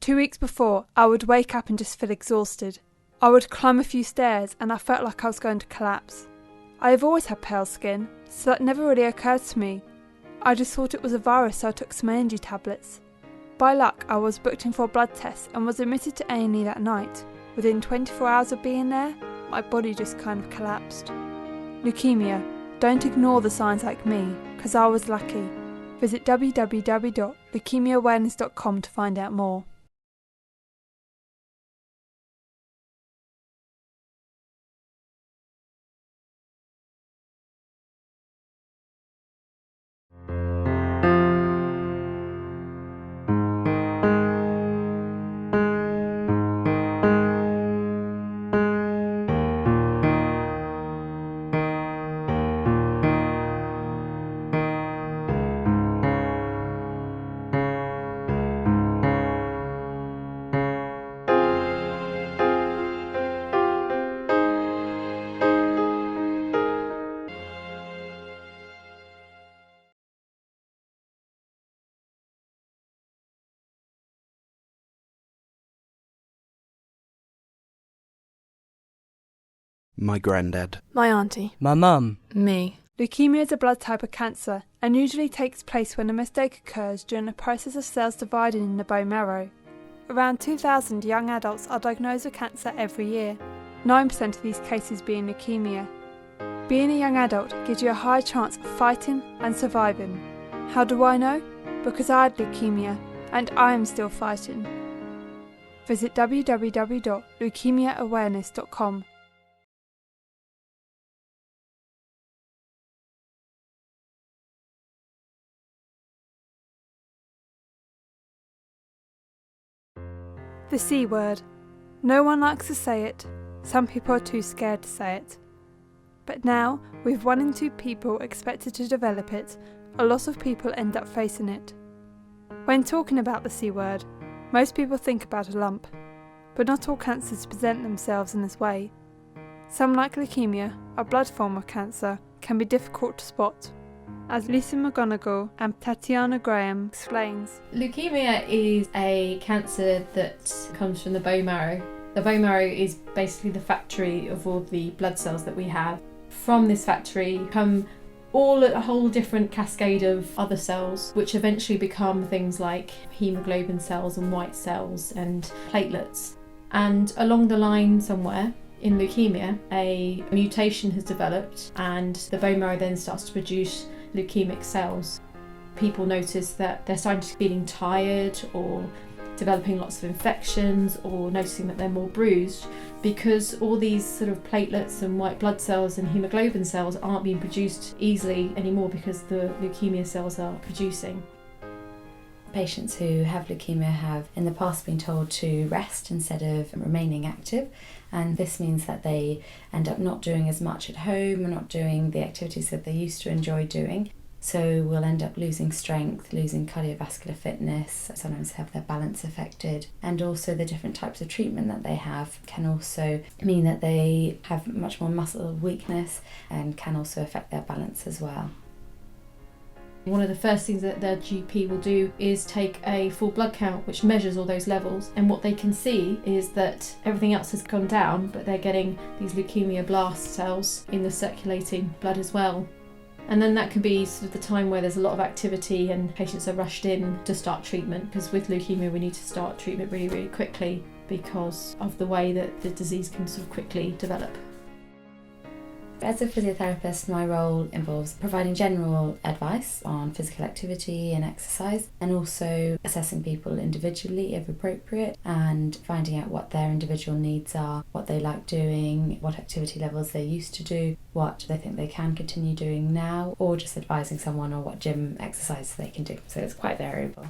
2 weeks before, I would wake up and just feel exhausted. I would climb a few stairs and I felt like I was going to collapse. I have always had pale skin, so that never really occurred to me. I just thought it was a virus, so I took some energy tablets. By luck, I was booked in for a blood test and was admitted to A&E that night. Within 24 hours of being there, my body just kind of collapsed. Leukaemia. Don't ignore the signs like me, because I was lucky. Visit www.leukemiaawareness.com to find out more. My granddad. My auntie. My mum. Me. Leukaemia is a blood type of cancer and usually takes place when a mistake occurs during the process of cells dividing in the bone marrow. Around 2,000 young adults are diagnosed with cancer every year, 9% of these cases being leukaemia. Being a young adult gives you a high chance of fighting and surviving. How do I know? Because I had leukaemia and I am still fighting. Visit www.leukemiaawareness.com. The C word. No one likes to say it. Some people are too scared to say it. But now, with 1 in 2 people expected to develop it, a lot of people end up facing it. When talking about the C word, most people think about a lump, but not all cancers present themselves in this way. Some, like leukaemia, a blood form of cancer, can be difficult to spot. As Lisa McGonigal and Tatiana Graham explains. Leukemia is a cancer that comes from the bone marrow. The bone marrow is basically the factory of all the blood cells that we have. From this factory come a whole different cascade of other cells, which eventually become things like hemoglobin cells and white cells and platelets. And along the line somewhere, in leukemia, a mutation has developed and the bone marrow then starts to produce leukemic cells. People notice that they're starting to feeling tired or developing lots of infections or noticing that they're more bruised because all these sort of platelets and white blood cells and hemoglobin cells aren't being produced easily anymore because the leukemia cells are producing. Patients who have leukemia have in the past been told to rest instead of remaining active, and this means that they end up not doing as much at home and not doing the activities that they used to enjoy doing. So we'll end up losing strength, losing cardiovascular fitness, sometimes have their balance affected, and also the different types of treatment that they have can also mean that they have much more muscle weakness and can also affect their balance as well. One of the first things that their GP will do is take a full blood count which measures all those levels, and what they can see is that everything else has gone down but they're getting these leukemia blast cells in the circulating blood as well. And then that can be sort of the time where there's a lot of activity and patients are rushed in to start treatment, because with leukemia we need to start treatment really, really quickly because of the way that the disease can sort of quickly develop. As a physiotherapist, my role involves providing general advice on physical activity and exercise, and also assessing people individually if appropriate and finding out what their individual needs are, what they like doing, what activity levels they used to do, what they think they can continue doing now, or just advising someone on what gym exercise they can do. So it's quite variable.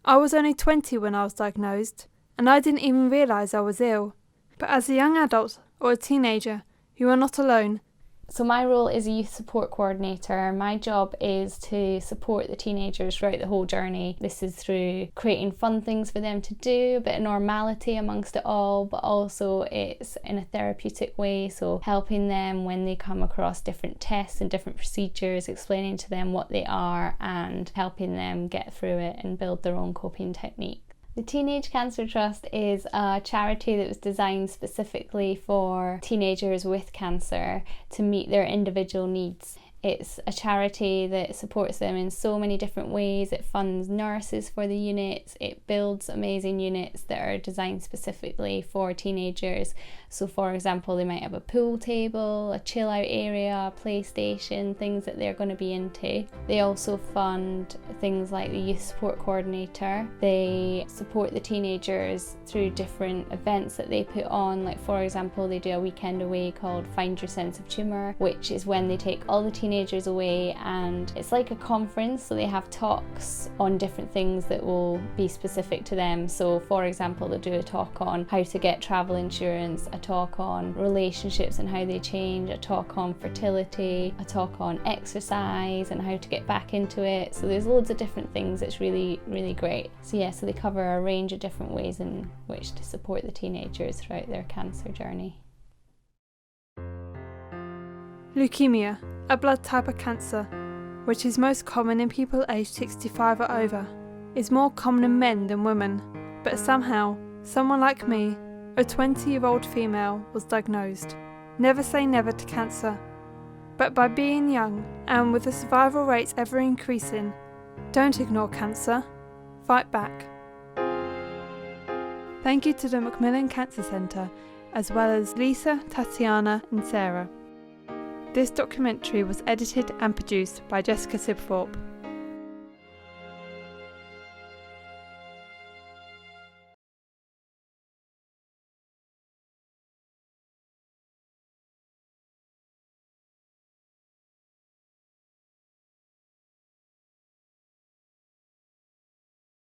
I was only 20 when I was diagnosed, and I didn't even realise I was ill. But as a young adult or a teenager, you are not alone. So my role is a youth support coordinator. My job is to support the teenagers throughout the whole journey. This is through creating fun things for them to do, a bit of normality amongst it all, but also it's in a therapeutic way, so helping them when they come across different tests and different procedures, explaining to them what they are and helping them get through it and build their own coping technique. The Teenage Cancer Trust is a charity that was designed specifically for teenagers with cancer to meet their individual needs. It's a charity that supports them in so many different ways. It funds nurses for the units, it builds amazing units that are designed specifically for teenagers. So for example, they might have a pool table, a chill out area, a PlayStation, things that they're going to be into. They also fund things like the youth support coordinator. They support the teenagers through different events that they put on. Like for example, they do a weekend away called Find Your Sense of Humour, which is when they take all the teenagers away and it's like a conference, so they have talks on different things that will be specific to them. So for example, they'll do a talk on how to get travel insurance, a talk on relationships and how they change, a talk on fertility, a talk on exercise and how to get back into it. So there's loads of different things. It's really, really great. So yeah, so they cover a range of different ways in which to support the teenagers throughout their cancer journey. Leukaemia, a blood type of cancer, which is most common in people aged 65 or over, is more common in men than women, but somehow, someone like me, a 20-year-old female, was diagnosed. Never say never to cancer, but by being young and with the survival rates ever increasing, don't ignore cancer, fight back. Thank you to the Macmillan Cancer Centre, as well as Lisa, Tatiana and Sarah. This documentary was edited and produced by Jessica Sibthorpe.